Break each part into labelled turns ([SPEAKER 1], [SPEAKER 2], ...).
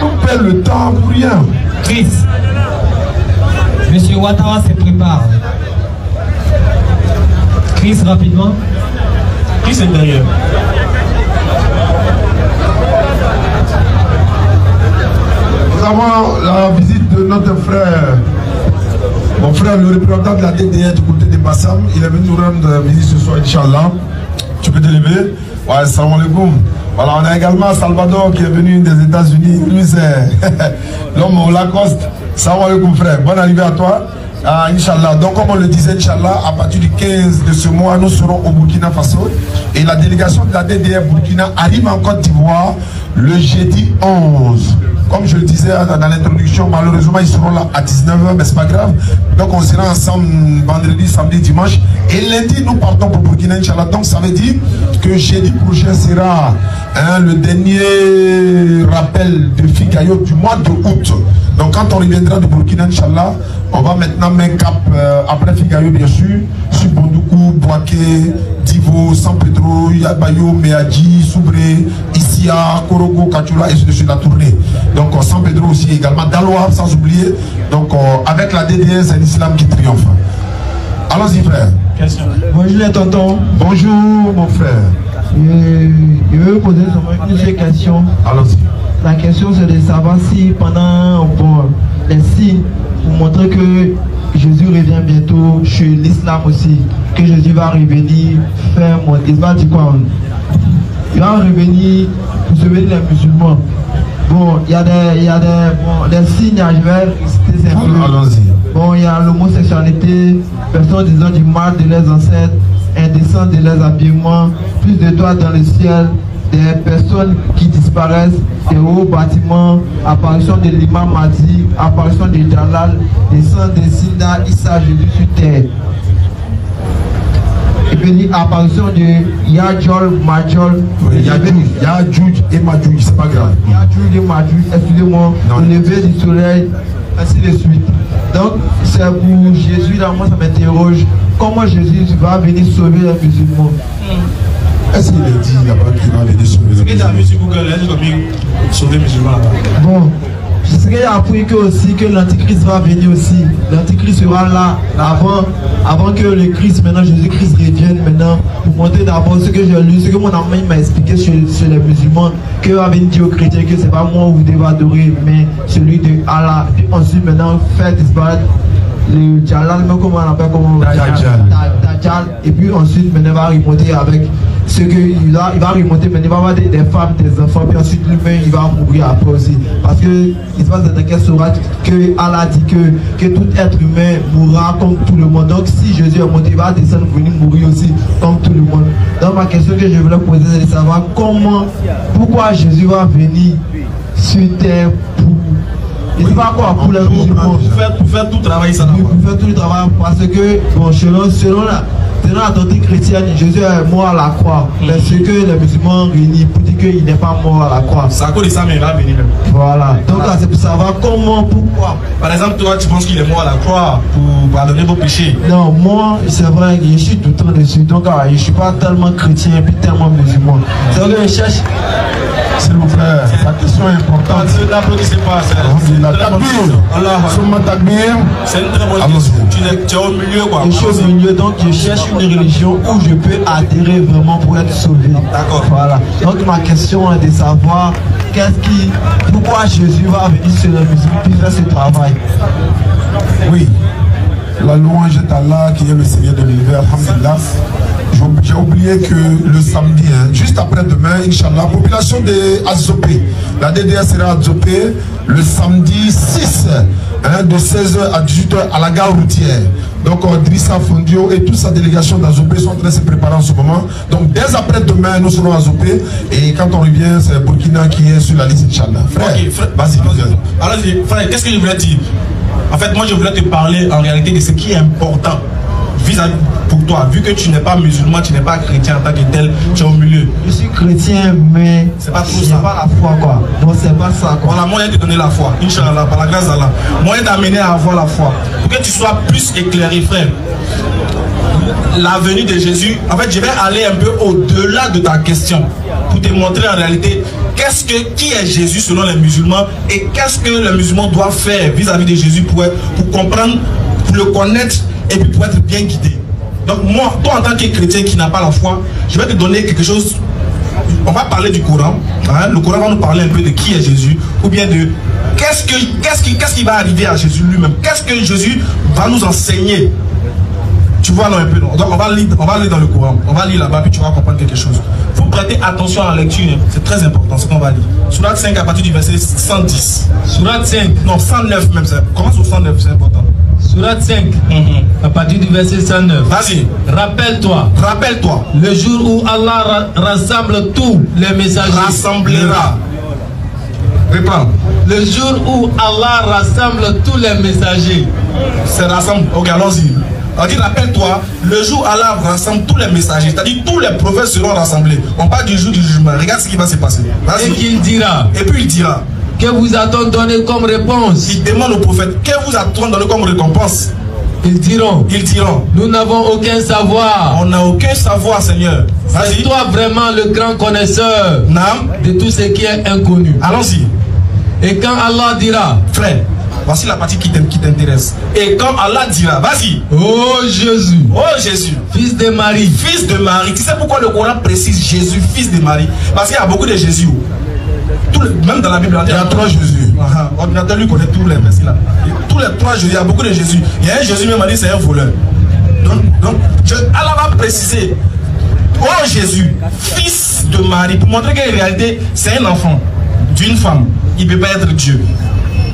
[SPEAKER 1] On perd le temps pour rien.
[SPEAKER 2] Chris. Monsieur Ouattara se prépare. Chris, rapidement.
[SPEAKER 3] Chris est derrière.
[SPEAKER 1] Nous avons la visite de notre frère, mon frère, le représentant de la DDR du côté de Bassam. Il est venu nous rendre visite ce soir, Inch'Allah. Tu peux te lever? Ouais, salam alaikum. Voilà, on a également Salvador qui est venu des États-Unis. Lui, c'est l'homme au Lacoste. Salam alaikum, frère. Bonne arrivée à toi. Inch'Allah. Donc, comme on le disait, Inch'Allah, à partir du 15 de ce mois, nous serons au Burkina Faso. Et la délégation de la DDR Burkina arrive en Côte d'Ivoire le jeudi 11. Comme je le disais dans l'introduction, malheureusement, ils seront là à 19h, mais c'est pas grave. Donc, on sera ensemble vendredi, samedi, dimanche. Et lundi, nous partons pour Burkina, Inch'Allah. Donc, ça veut dire que jeudi prochain sera le dernier rappel de Figayo du mois de août. Donc, quand on reviendra de Burkina, Inch'Allah, on va maintenant mettre cap après Figayo, bien sûr, sur Bondoukou, Boaké, Divo, San Pedro, Yabayo, Meadji, Soubré, Issia, Korogo, Kachula, et sur la tournée. Donc, San Pedro aussi également, Daloa, sans oublier. Donc, avec la DDR, c'est l'islam qui triomphe. Allons-y, frère.
[SPEAKER 3] Question.
[SPEAKER 4] Bonjour les tontons.
[SPEAKER 1] Bonjour, mon frère.
[SPEAKER 4] Je veux poser une seule question.
[SPEAKER 1] Allons-y.
[SPEAKER 4] La question c'est de savoir si pendant les signes pour montrer que Jésus revient bientôt chez l'islam aussi, que Jésus va revenir faire il va dire quoi? Il va revenir pour sauver les musulmans. Bon, il y a des signes, je vais citer un peu.
[SPEAKER 1] Allons-y.
[SPEAKER 4] Bon, il y a l'homosexualité, personnes disant du mal de leurs ancêtres, indécence de leurs habillements, plus de doigts dans le ciel, des personnes qui disparaissent, des hauts bâtiments, apparition de l'imam Mahdi, apparition de Jalal, descente de Sina, Issa, Jésus sur terre. Et puis apparition de Yajol, Majol,
[SPEAKER 1] Yajouj et Majouj, c'est pas grave.
[SPEAKER 4] Yajouj et Majouj, excusez-moi, le lever du soleil, ainsi de suite. Donc, c'est pour Jésus, là, moi ça m'interroge, comment Jésus va venir sauver les musulmans?
[SPEAKER 1] Est-ce qu'il est dit là-bas qu'il va venir sauver les musulmans?
[SPEAKER 3] Est-ce que tu as vu sur Google, est-ce que sauver les musulmans là-bas?
[SPEAKER 4] Bon, je sais qu'il a appris que aussi que l'Antichrist va venir aussi. L'Antichrist sera là avant que le Christ, maintenant Jésus-Christ revienne maintenant pour montrer d'abord ce que j'ai lu, ce que mon ami m'a expliqué sur les musulmans, que va venir dire aux chrétiens que c'est pas moi où vous devez adorer, mais celui de Allah. Puis ensuite maintenant faire disparaître le Jalal, mais comment on appelle, Dajjal. Et puis ensuite maintenant il va remonter avec ce qu'il va remonter, mais il va avoir des femmes, des enfants, puis ensuite lui-même il va mourir après aussi. Parce que il se passe dans quelle sourate que Allah dit que tout être humain mourra comme tout le monde. Donc si Jésus est monté, il va descendre venir mourir aussi comme tout le monde. Donc ma question que je voulais poser, c'est de savoir pourquoi Jésus va venir sur terre pour. Et c'est pas quoi pour les musulmans.
[SPEAKER 3] Pour faire tout le travail, ça
[SPEAKER 4] pour faire tout le travail, parce que bon, selon la doctrine chrétienne, Jésus est mort à la croix. Mais ce que les musulmans réunissent pour dire qu'il n'est pas mort à la croix.
[SPEAKER 3] C'est à cause de ça, mais il va venir.
[SPEAKER 4] Voilà. Donc là, c'est pour savoir pourquoi.
[SPEAKER 3] Par exemple, toi, tu penses qu'il est mort à la croix pour pardonner vos péchés?
[SPEAKER 4] Non, moi, c'est vrai que je suis tout le temps dessus. Donc je ne suis pas tellement chrétien et puis tellement musulman. C'est vrai que je cherche.
[SPEAKER 1] S'il vous plaît, la question est importante.
[SPEAKER 3] N'applaudissez pas. C'est une très bonne question. Tu es au milieu, quoi.
[SPEAKER 4] Je suis au milieu, donc je cherche une religion où je peux adhérer vraiment pour être sauvé.
[SPEAKER 3] D'accord.
[SPEAKER 4] Voilà. Donc ma question est de savoir pourquoi Jésus va venir sur les musulmans pour faire ce travail.
[SPEAKER 1] Oui. La louange est Allah qui est le Seigneur de l'univers. Alhamdulillah. J'ai oublié que le samedi, juste après demain, Inch'Allah, population de Azopé. La DDR sera à Azopé le samedi 6, de 16h à 18h à la gare routière. Donc Drissa Fondio et toute sa délégation d'Azopé sont en train de se préparer en ce moment. Donc dès après-demain, nous serons à Azopé. Et quand on revient, c'est Burkina qui est sur la liste, Inch'Allah. Frère,
[SPEAKER 3] okay, vas-y. Alors, frère, qu'est-ce que je voulais dire? En fait, moi, je voulais te parler en réalité de ce qui est important vis-à-vis pour toi, vu que tu n'es pas musulman, tu n'es pas chrétien en tant que tel, tu es au milieu.
[SPEAKER 4] Je suis chrétien, mais
[SPEAKER 3] c'est pas trop
[SPEAKER 4] ça. C'est pas la foi, quoi. Non, c'est pas ça, quoi.
[SPEAKER 3] Voilà, moyen de te donner la foi, Inch'Allah, par la grâce d'Allah. Moyen d'amener à avoir la foi. Pour que tu sois plus éclairé, frère. La venue de Jésus, en fait, je vais aller un peu au-delà de ta question pour te montrer en réalité qui est Jésus selon les musulmans et qu'est-ce que les musulmans doivent faire vis-à-vis de Jésus pour comprendre, pour le connaître et puis pour être bien guidé. Donc moi, toi en tant que chrétien qui n'a pas la foi, je vais te donner quelque chose. On va parler du Coran. Hein? Le Coran va nous parler un peu de qui est Jésus ou bien de qu'est-ce qui va arriver à Jésus lui-même. Qu'est-ce que Jésus va nous enseigner. Tu vois non, un peu. Donc on va lire dans le Coran. On va lire là-bas puis tu vas comprendre quelque chose. Il faut prêter attention à la lecture. Hein. C'est très important ce qu'on va lire. Surat 5 à partir du verset 110.
[SPEAKER 2] Surat 5.
[SPEAKER 3] Non, 109 même. Commence au 109, c'est important.
[SPEAKER 2] Surat 5, à partir du verset 109.
[SPEAKER 3] Vas-y.
[SPEAKER 2] Rappelle-toi.
[SPEAKER 3] Rappelle-toi.
[SPEAKER 2] Le jour où Allah rassemble tous les messagers.
[SPEAKER 3] Rassemblera. Reprends.
[SPEAKER 2] Le jour où Allah rassemble tous les messagers.
[SPEAKER 3] C'est rassemble. Ok, allons-y. On dit, rappelle-toi, le jour où Allah rassemble tous les messagers, c'est-à-dire tous les prophètes seront rassemblés. On parle du jour du jugement. Regarde ce qui va se passer.
[SPEAKER 2] Et qu'il dira.
[SPEAKER 3] Et puis il dira.
[SPEAKER 2] Que vous a-t-on donné comme réponse?
[SPEAKER 3] Il demande au prophète, que vous a-t-on donné comme récompense?
[SPEAKER 2] Ils diront.
[SPEAKER 3] Nous
[SPEAKER 2] n'avons aucun savoir.
[SPEAKER 3] On n'a aucun savoir, Seigneur.
[SPEAKER 2] C'est toi vraiment le grand connaisseur de tout ce qui est inconnu.
[SPEAKER 3] Allons-y.
[SPEAKER 2] Et quand Allah dira,
[SPEAKER 3] frère, voici la partie qui t'intéresse. Et quand Allah dira, vas-y.
[SPEAKER 2] Oh Jésus.
[SPEAKER 3] Oh Jésus.
[SPEAKER 2] Fils de Marie.
[SPEAKER 3] Fils de Marie. Tu sais pourquoi le Coran précise Jésus, fils de Marie? Parce qu'il y a beaucoup de Jésus. Même dans la Bible, il y a 3 Jésus. Ordinateur lui connaît tous les versets là. Tous les 3 Jésus, il y a beaucoup de Jésus. Il y a un Jésus même a dit c'est un voleur. Donc Allah va préciser. Oh Jésus, fils de Marie, pour montrer qu'en réalité, c'est un enfant d'une femme. Il ne peut pas être Dieu.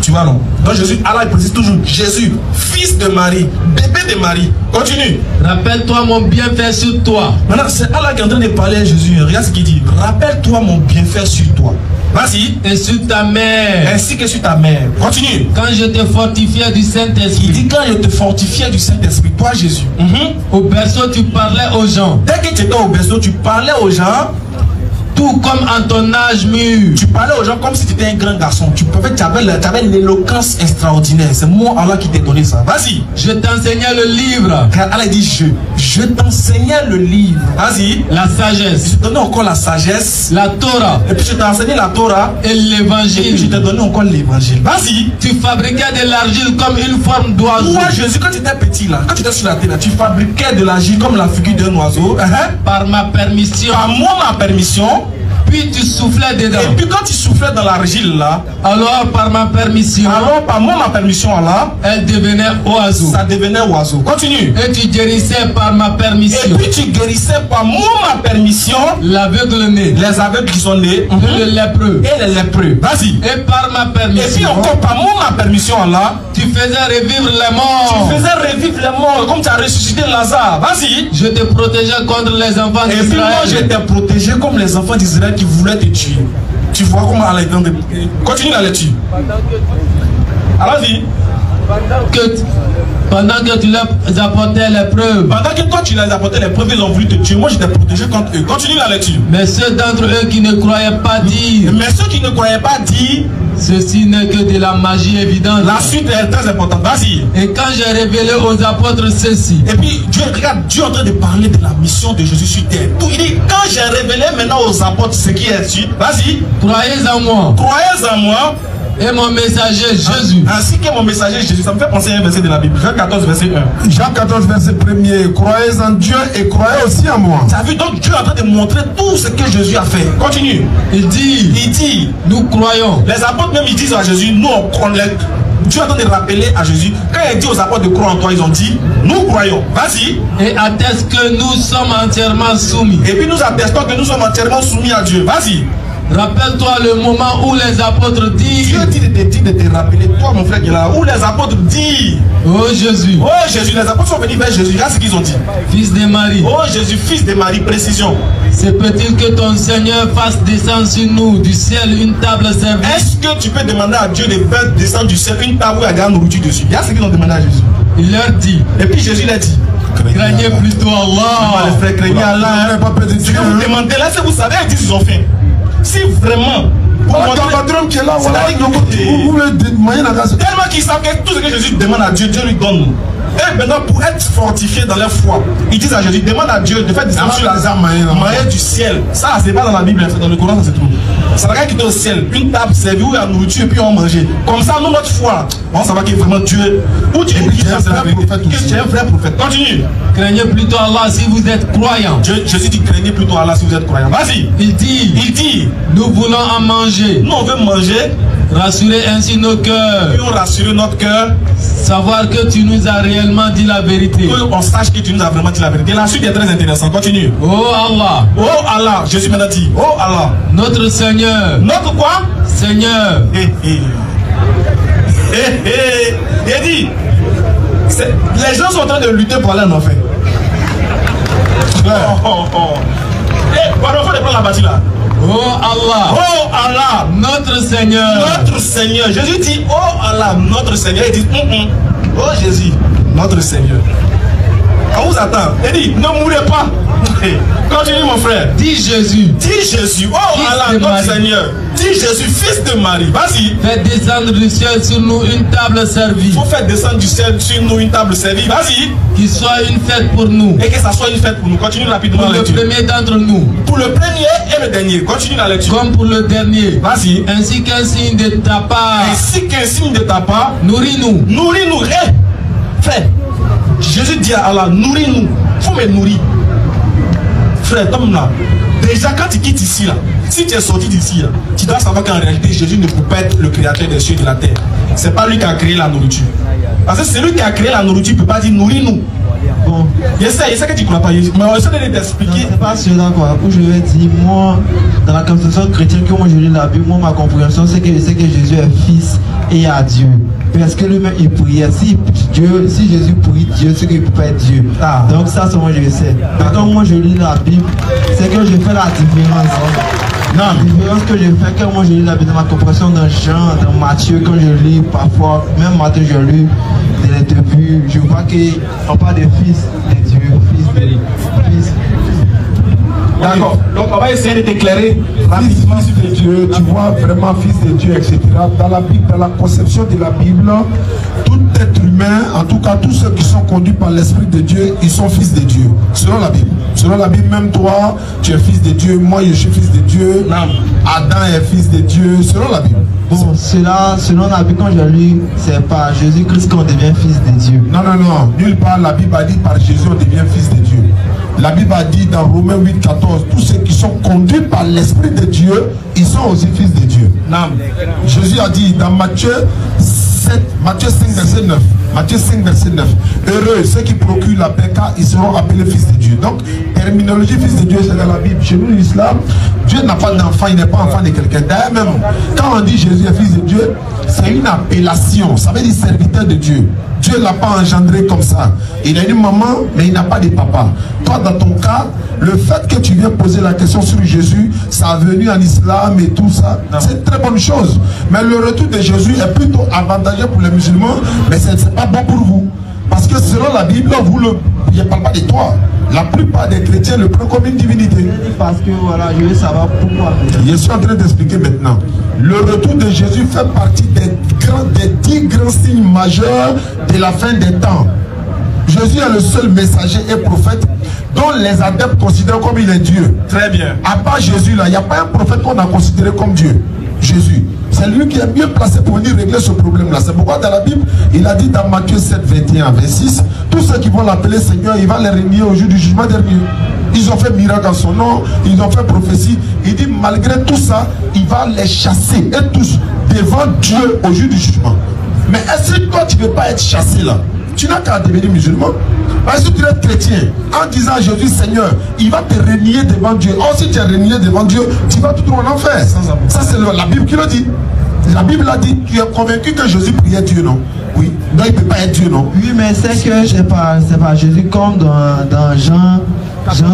[SPEAKER 3] Tu vois non? Donc Jésus, Allah précise toujours Jésus, fils de Marie, bébé de Marie. Continue.
[SPEAKER 2] Rappelle-toi mon bienfait sur toi.
[SPEAKER 3] Maintenant, c'est Allah qui est en train de parler à Jésus. Regarde ce qu'il dit. Rappelle-toi mon bienfait sur toi. Vas-y.
[SPEAKER 2] Et sur ta mère.
[SPEAKER 3] Ainsi que sur ta mère. Continue.
[SPEAKER 2] Quand je te fortifiais du Saint-Esprit.
[SPEAKER 3] Il dit quand je te fortifiais du Saint-Esprit. Toi Jésus.
[SPEAKER 2] Au berceau tu parlais aux gens.
[SPEAKER 3] Dès que tu étais au berceau, tu parlais aux gens.
[SPEAKER 2] Tout comme en ton âge mûr.
[SPEAKER 3] Tu parlais aux gens comme si tu étais un grand garçon. Tu avais l'éloquence extraordinaire. C'est moi Allah qui t'ai donné ça. Vas-y.
[SPEAKER 2] Je t'enseignais le livre.
[SPEAKER 3] Allah dit je t'enseignais le livre. Vas-y.
[SPEAKER 2] La sagesse.
[SPEAKER 3] Je te donnais encore la sagesse.
[SPEAKER 2] La Torah.
[SPEAKER 3] Et puis je t'ai enseigné la Torah.
[SPEAKER 2] Et l'évangile.
[SPEAKER 3] Et puis je t'ai donné encore l'évangile. Vas-y.
[SPEAKER 2] Tu fabriquais de l'argile comme une forme d'oiseau.
[SPEAKER 3] Moi Jésus, quand tu étais petit là, quand tu étais sur la terre là, tu fabriquais de l'argile comme la figure d'un oiseau.
[SPEAKER 2] Par ma permission.
[SPEAKER 3] Par moi ma permission.
[SPEAKER 2] Puis tu soufflais dedans.
[SPEAKER 3] Et puis quand tu soufflais dans l'argile là,
[SPEAKER 2] alors par ma permission.
[SPEAKER 3] Alors par moi ma permission là,
[SPEAKER 2] elle devenait oiseau.
[SPEAKER 3] Ça devenait oiseau. Continue.
[SPEAKER 2] Et tu guérissais par ma permission.
[SPEAKER 3] Et puis tu guérissais par moi ma permission.
[SPEAKER 2] L'aveugle né.
[SPEAKER 3] Les aveugles qui sont nés.
[SPEAKER 2] Et les lépreux.
[SPEAKER 3] Et les lépreux. Vas-y.
[SPEAKER 2] Et par ma permission.
[SPEAKER 3] Et puis encore par moi ma permission là,
[SPEAKER 2] tu faisais revivre les morts.
[SPEAKER 3] Tu faisais revivre les morts comme tu as ressuscité Lazare. Vas-y.
[SPEAKER 2] Je te protégeais contre les enfants d'Israël.
[SPEAKER 3] Et puis moi je t'ai protégé comme les enfants d'Israël qui voulaient te tuer. Tu vois comment Allah est dans des... Continue la lecture. Allons-y.
[SPEAKER 2] Pendant que tu leur apportais les preuves.
[SPEAKER 3] Pendant que toi tu leur apportais les preuves, ils ont voulu te tuer. Moi je t'ai protégé contre eux. Continue la lecture.
[SPEAKER 2] Mais ceux d'entre eux qui ne croyaient pas dire.
[SPEAKER 3] Mais ceux qui ne croyaient pas dire.
[SPEAKER 2] Ceci n'est que de la magie évidente.
[SPEAKER 3] La suite est très importante. Vas-y.
[SPEAKER 2] Et quand j'ai révélé aux apôtres ceci.
[SPEAKER 3] Et puis Dieu, regarde, Dieu est en train de parler de la mission de Jésus sur terre. Il dit, quand j'ai révélé maintenant aux apôtres ce qui est sur. Vas-y.
[SPEAKER 2] Croyez en moi.
[SPEAKER 3] Croyez en moi.
[SPEAKER 2] Et mon messager Jésus.
[SPEAKER 3] Ainsi que mon messager Jésus. Ça me fait penser à un verset de la Bible. Jean 14, verset 1.
[SPEAKER 1] Jean 14, verset 1er. Croyez en Dieu et croyez aussi en moi.
[SPEAKER 3] Tu as vu, donc Dieu est en train de montrer tout ce que Jésus a fait. Continue.
[SPEAKER 2] Il dit, nous croyons.
[SPEAKER 3] Les apôtres même ils disent à Jésus, nous on les... Dieu est en train de rappeler à Jésus. Quand il dit aux apôtres de croire en toi, ils ont dit, nous croyons. Vas-y.
[SPEAKER 2] Et atteste que nous sommes entièrement soumis.
[SPEAKER 3] Et puis nous attestons que nous sommes entièrement soumis à Dieu. Vas-y.
[SPEAKER 2] Rappelle-toi le moment où les apôtres disent.
[SPEAKER 3] Dieu dit de te rappeler, toi mon frère qui est là, où les apôtres disent.
[SPEAKER 2] Oh Jésus.
[SPEAKER 3] Oh Jésus, les apôtres sont venus vers Jésus. Regarde ce qu'ils ont dit.
[SPEAKER 2] Fils de Marie.
[SPEAKER 3] Oh Jésus, fils de Marie, précision.
[SPEAKER 2] Se peut-il que ton Seigneur fasse descendre sur nous du ciel une table servie?
[SPEAKER 3] Est-ce que tu peux demander à Dieu de faire descendre du ciel une table où il y a de la nourriture dessus? Regarde ce qu'ils ont demandé à Jésus.
[SPEAKER 2] Il leur dit.
[SPEAKER 3] Et puis Jésus leur dit.
[SPEAKER 2] Craignez plutôt Allah.
[SPEAKER 3] Les frères, craignez Allah. Ce que vous demandez là, c'est vous savez, ils disent qu'ils ont faim. Si vraiment.
[SPEAKER 1] Patron qui est là, voilà.
[SPEAKER 3] Tellement qu'ils savent que tout ce que Jésus demande à Dieu, Dieu lui donne. Et maintenant, pour être fortifié dans leur foi, ils disent à Jésus, demande à Dieu de faire descendre sur la maille du ciel. Ça, c'est pas dans la Bible, c'est dans le Coran, ça se trouve. Ça va quitter au ciel, une table servie où il y a la nourriture et puis on mangeait. Comme ça, nous, notre foi, on savoir qu'il est vraiment Dieu. Où tu es un vrai prophète. Continue.
[SPEAKER 2] Craignez plutôt Allah si vous êtes croyant.
[SPEAKER 3] Jésus dit craignez plutôt Allah si vous êtes croyant. Vas-y.
[SPEAKER 2] Il dit, nous voulons en manger.
[SPEAKER 3] Nous, on veut manger.
[SPEAKER 2] Rassurer ainsi nos cœurs.
[SPEAKER 3] Puis on rassure notre cœur.
[SPEAKER 2] Savoir que tu nous as réellement dit la vérité.
[SPEAKER 3] On sache que tu nous as vraiment dit la vérité. La suite est très intéressante. Continue.
[SPEAKER 2] Oh Allah.
[SPEAKER 3] Oh Allah. Jésus maintenant dit. Oh Allah.
[SPEAKER 2] Notre Seigneur.
[SPEAKER 3] Notre quoi?
[SPEAKER 2] Seigneur.
[SPEAKER 3] Il dit. Les gens sont en train de lutter pour aller en enfer. Pardon, il faut prendre la bâtie là.
[SPEAKER 2] Oh Allah.
[SPEAKER 3] Oh Allah.
[SPEAKER 2] Notre Seigneur.
[SPEAKER 3] Notre Seigneur. Jésus dit, oh Allah, notre Seigneur. Il dit, oh Jésus, notre Seigneur. On vous attend. Il dit, ne mourrez pas. Continue mon frère.
[SPEAKER 2] Dis Jésus.
[SPEAKER 3] Dis Jésus. Oh
[SPEAKER 2] Fils
[SPEAKER 3] Allah, notre
[SPEAKER 2] Marie.
[SPEAKER 3] Seigneur. Dis Jésus, fils de Marie. Vas-y.
[SPEAKER 2] Faites descendre du ciel sur nous une table servie.
[SPEAKER 3] Il faut faire descendre du ciel sur nous une table servie. Vas-y.
[SPEAKER 2] Qui soit une fête pour nous.
[SPEAKER 3] Et que ça soit une fête pour nous. Continue rapidement
[SPEAKER 2] Pour
[SPEAKER 3] la
[SPEAKER 2] le
[SPEAKER 3] lecture.
[SPEAKER 2] premier d'entre nous.
[SPEAKER 3] Pour le premier et le dernier. Continue la lecture.
[SPEAKER 2] Comme pour le dernier.
[SPEAKER 3] Vas-y.
[SPEAKER 2] Ainsi qu'un signe de ta part.
[SPEAKER 3] Ainsi qu'un signe de ta part.
[SPEAKER 2] Nourris-nous.
[SPEAKER 3] Nourris-nous. Frère. Jésus dit à Allah, nourris-nous. Faut me nourrir. Frère, Tom là, déjà quand tu quittes ici là, si tu es sorti d'ici là, tu dois savoir qu'en réalité Jésus ne peut pas être le créateur des cieux et de la terre. C'est pas lui qui a créé la nourriture. Parce que c'est lui qui a créé la nourriture, il ne peut pas dire nourris-nous.
[SPEAKER 4] Bon.
[SPEAKER 3] Je sais que tu ne crois pas. Mais on essaie de t'expliquer.
[SPEAKER 4] C'est pas cela quoi, où je vais dire, moi, dans la conception chrétienne que moi je lis la Bible, moi ma compréhension c'est que je sais que Jésus est fils et à Dieu. Parce que lui-même il priait. Si Jésus prie Dieu, c'est qu'il ne peut pas être Dieu.
[SPEAKER 3] Ah.
[SPEAKER 4] Donc ça c'est moi je sais. Mais quand moi je lis la Bible, c'est que je fais la différence.
[SPEAKER 3] Non.
[SPEAKER 4] La différence que je fais quand moi je lis la Bible dans ma compréhension dans Jean, dans Matthieu, quand je lis parfois, même Matthieu je lis des interviews, je vois qu'on parle de fils de Dieu, fils de fils.
[SPEAKER 3] D'accord. Donc on va essayer de t'éclairer rapidement.
[SPEAKER 1] Fils de Dieu, tu vois vraiment fils de Dieu, etc. Dans la Bible, dans la conception de la Bible, tout être humain, en tout cas tous ceux qui sont conduits par l'Esprit de Dieu, ils sont fils de Dieu. Selon la Bible. Selon la Bible, même toi, tu es fils de Dieu, moi je suis fils de Dieu.
[SPEAKER 3] Non.
[SPEAKER 1] Adam est fils de Dieu, selon la Bible.
[SPEAKER 4] Bon, cela, selon la Bible, quand je lis, c'est par Jésus-Christ qu'on devient fils de Dieu.
[SPEAKER 1] Non, non, non. Nulle part la Bible a dit par Jésus on devient fils de Dieu. La Bible a dit dans Romains 8, 14, tous ceux qui sont conduits par l'Esprit de Dieu, ils sont aussi fils de Dieu.
[SPEAKER 3] Non.
[SPEAKER 1] Jésus a dit dans Matthieu 5, verset 9. Matthieu 5, verset 9. Heureux ceux qui procurent la paix, car ils seront appelés fils de Dieu. Donc, terminologie fils de Dieu, c'est dans la Bible. Chez nous, l'islam, Dieu n'a pas d'enfant, il n'est pas enfant de quelqu'un. D'ailleurs, même quand on dit Jésus est fils de Dieu, c'est une appellation. Ça veut dire serviteur de Dieu. Dieu ne l'a pas engendré comme ça. Il a une maman, mais il n'a pas de papa. Toi, dans ton cas, le fait que tu viens poser la question sur Jésus, ça a venu en islam et tout ça, c'est une très bonne chose. Mais le retour de Jésus est plutôt avantageux pour les musulmans, mais ce n'est pas bon pour vous. Parce que selon la Bible, je ne parle pas de toi. La plupart des chrétiens le prennent comme une divinité.
[SPEAKER 4] Parce que voilà, je veux savoir pourquoi.
[SPEAKER 1] Je suis en train d'expliquer maintenant. Le retour de Jésus fait partie des 10 grands signes majeurs de la fin des temps. Jésus est le seul messager et prophète dont les adeptes considèrent comme il est Dieu.
[SPEAKER 3] Très bien.
[SPEAKER 1] À part Jésus, là, il n'y a pas un prophète qu'on a considéré comme Dieu. Jésus. C'est lui qui est mieux placé pour venir régler ce problème-là. C'est pourquoi dans la Bible, il a dit dans Matthieu 7, 21, 26, tous ceux qui vont l'appeler Seigneur, il va les régner au jour du jugement dernier. Ils ont fait miracle en son nom, ils ont fait prophétie. Il dit malgré tout ça, il va les chasser, et tous, devant Dieu au jour du jugement. Mais est-ce que toi, tu ne veux pas être chassé là? Tu n'as qu'à devenir musulman. Parce que tu es chrétien, en disant Jésus Seigneur, il va te régner devant Dieu. Or, si tu es régné devant Dieu, tu vas tout en enfer. Ça, c'est la Bible qui le dit. La Bible a dit, tu es convaincu que Jésus priait Dieu, non? Oui. Donc, il ne peut pas être Dieu, non?
[SPEAKER 4] Oui, mais c'est que c'est pas Jésus comme dans Jean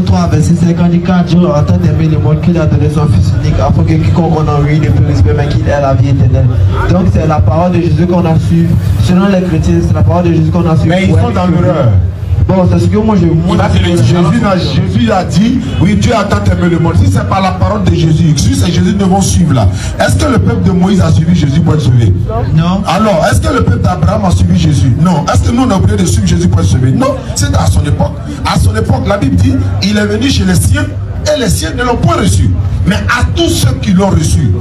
[SPEAKER 4] 3, verset 54, Dieu entend aimer le monde qu'il a donné son Fils unique afin que quiconque en lui ne périsse pas, mais qu'il ait la vie éternelle. Donc, c'est la parole de Jésus qu'on a su. Selon les chrétiens, c'est la parole de Jésus qu'on a su.
[SPEAKER 1] Mais ils sont dans l'erreur.
[SPEAKER 4] Bon, c'est ce que moi je
[SPEAKER 1] Jésus a dit, oui, Dieu a tant aimé le monde. Si c'est pas la parole de Jésus, si c'est Jésus, ne vont suivre là. Est-ce que le peuple de Moïse a suivi Jésus pour être sauvé?
[SPEAKER 4] Non.
[SPEAKER 1] Alors, est-ce que le peuple d'Abraham a suivi Jésus? Non. Est-ce que nous on a oublié de suivre Jésus pour être sauvé? Non. C'est à son époque. À son époque, la Bible dit, il est venu chez les siens, et les siens ne l'ont point reçu. Mais à tous ceux qui l'ont reçu,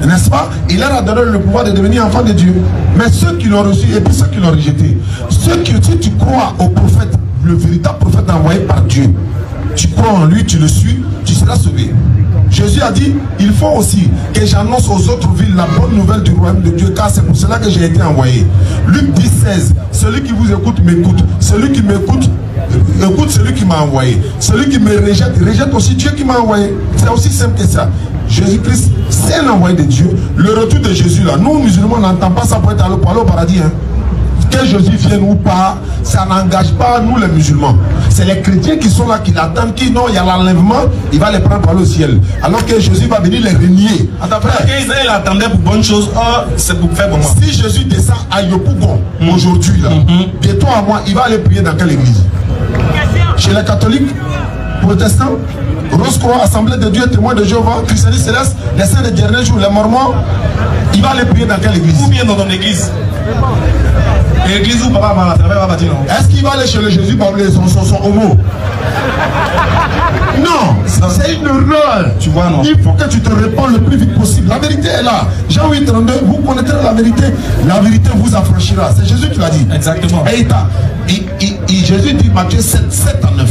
[SPEAKER 1] n'est-ce pas, il leur a donné le pouvoir de devenir enfants de Dieu. Mais ceux qui l'ont reçu et puis ceux qui l'ont rejeté, ceux qui, si tu crois au prophète, le véritable prophète envoyé par Dieu, tu crois en lui, tu le suis, tu seras sauvé. Jésus a dit, il faut aussi que j'annonce aux autres villes la bonne nouvelle du royaume de Dieu, car c'est pour cela que j'ai été envoyé. Luc 10, 16, celui qui vous écoute m'écoute, celui qui m'écoute écoute celui qui m'a envoyé, celui qui me rejette, rejette aussi Dieu qui m'a envoyé. C'est aussi simple que ça. Jésus-Christ, c'est un envoyé de Dieu. Le retour de Jésus là, nous musulmans, on n'entend pas ça pour être allé au paradis. Hein. Que Jésus vienne ou pas, ça n'engage pas nous les musulmans. C'est les chrétiens qui sont là, qui l'attendent, qui non, il y a l'enlèvement, il va les prendre par le ciel. Alors que Jésus va venir les renier.
[SPEAKER 3] Ils attendaient pour bonne chose, c'est pour faire bon.
[SPEAKER 1] Si Jésus descend à Yopougon aujourd'hui, là, de toi à moi, il va aller prier dans quelle église? Chez les catholiques, protestants, Rose-Croix, Assemblée de Dieu, Témoins de Jéhovah, Christianisme Céleste, les saints de dernier jour, les mormons, il va aller prier dans quelle église?
[SPEAKER 3] Ou bien dans ton église. L'église où papa va bâtir, non?
[SPEAKER 1] Est-ce qu'il va aller chez le Jésus pour son homo? Non, c'est une erreur.
[SPEAKER 3] Tu vois, non?
[SPEAKER 1] Il faut que tu te réponds le plus vite possible. La vérité est là. Jean 8, 32, vous connaîtrez la vérité. La vérité vous affranchira. C'est Jésus qui l'a dit.
[SPEAKER 3] Exactement.
[SPEAKER 1] Et Jésus dit, Matthieu 7, 7 à 9.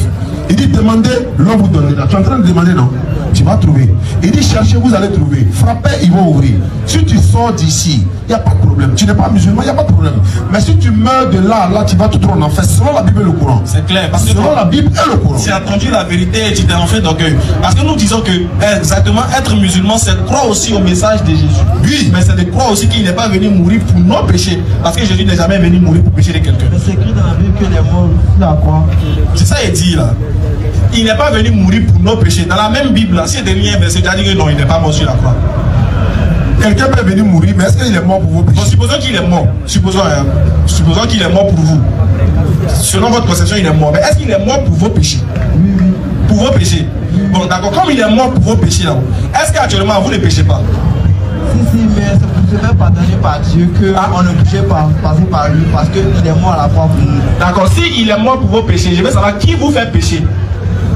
[SPEAKER 1] Il dit, demandez, l'on vous donnera. Tu es en train de demander, non? Tu vas trouver. Il dit, cherchez, vous allez trouver. Frappez, ils vont ouvrir. Si tu sors d'ici, il n'y a pas de problème. Tu n'es pas musulman, il n'y a pas de problème. Mais si tu meurs de là, tu vas te trouver en enfer. Selon la Bible et le Coran.
[SPEAKER 3] C'est clair. Parce que
[SPEAKER 1] selon la Bible et le Coran.
[SPEAKER 3] Tu as entendu la vérité et tu t'es en fait d'orgueil. Parce que nous disons que, exactement, être musulman, c'est de croire aussi au message de Jésus.
[SPEAKER 1] Oui.
[SPEAKER 3] Mais c'est de croire aussi qu'il n'est pas venu mourir pour nos péchés. Parce que Jésus n'est jamais venu mourir pour pécher de quelqu'un.
[SPEAKER 4] Mais c'est écrit dans la Bible que les morts, la croix.
[SPEAKER 3] C'est ça, il dit là. Il n'est pas venu mourir pour nos péchés. Dans la même Bible, là, si il y a un verset, il a dit que non, il n'est pas mort sur la croix.
[SPEAKER 1] Quelqu'un peut venir mourir, mais est-ce qu'il est mort pour vos péchés?
[SPEAKER 3] Bon, supposons qu'il est mort. Supposons qu'il est mort pour vous. Selon votre conception, il est mort. Mais est-ce qu'il est mort pour vos péchés?
[SPEAKER 4] Oui.
[SPEAKER 3] Pour vos péchés. Bon, d'accord. Comme il est mort pour vos péchés, là, est-ce qu'actuellement, vous ne péchez pas?
[SPEAKER 4] Si, mais c'est pour se faire pardonner par Dieu qu'on ne pouvait pas passer par lui parce qu'il est mort à la croix pour nous.
[SPEAKER 3] D'accord. S'il est mort pour vos péchés, je veux savoir qui vous fait pécher.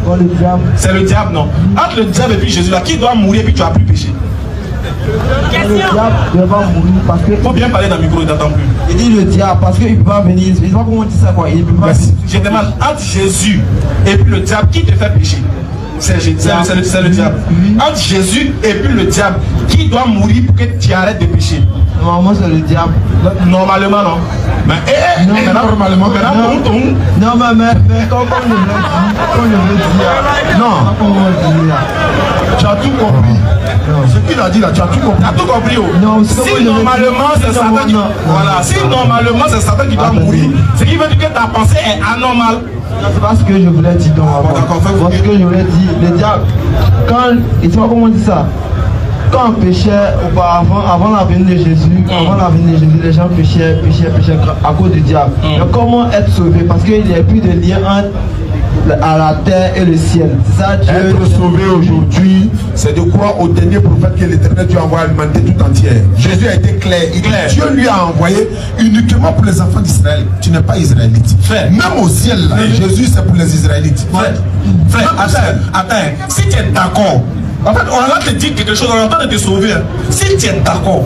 [SPEAKER 4] Oh, le diable.
[SPEAKER 3] C'est le diable, non? Entre le diable et puis Jésus, là, qui doit mourir et puis tu n'as plus péché?
[SPEAKER 4] Le diable doit mourir parce que.
[SPEAKER 3] Il faut bien parler dans le micro, il t'entend plus.
[SPEAKER 4] Il dit le diable parce qu'il ne peut pas venir. Je ne sais pas comment on dit ça, quoi. Il peut pas.
[SPEAKER 3] Je demande, entre Jésus et puis le diable, qui te fait pécher? C'est le diable.
[SPEAKER 4] Oui.
[SPEAKER 3] Entre Jésus et puis le diable, qui doit mourir pour que tu arrêtes de pécher?
[SPEAKER 4] Normalement, c'est le diable.
[SPEAKER 3] Normalement, non. Mais normalement,
[SPEAKER 4] non, mais quand on le veut dire.
[SPEAKER 1] Non. Tu as tout compris. Ce qu'il a dit là, tu as tout compris.
[SPEAKER 3] Tu as tout compris.
[SPEAKER 4] Non,
[SPEAKER 3] si normalement c'est Satan qui... Voilà, si normalement c'est Satan qui doit mourir, ce qui veut dire que ta pensée est anormale.
[SPEAKER 4] C'est pas ce que je voulais dire. Ce que je voulais dire, le diable, quand, et tu vois comment on dit ça? Quand on péchait auparavant, avant la venue de Jésus, les gens péchaient à cause du diable. Mais comment être sauvé? Parce qu'il n'y a plus de lien entre à la terre et le ciel. Ça, Dieu...
[SPEAKER 1] Être sauvé aujourd'hui, c'est de croire au dernier prophète que l'Éternel Dieu a envoyé à l'humanité tout entière. Jésus a été clair. Dieu lui a envoyé uniquement pour les enfants d'Israël. Tu n'es pas israélite. Frère. Même au ciel, là, Jésus c'est pour les Israélites.
[SPEAKER 3] Frère, attends. Si tu es d'accord, en fait, on va te dire quelque chose, on est en train de te sauver. Si tu es d'accord,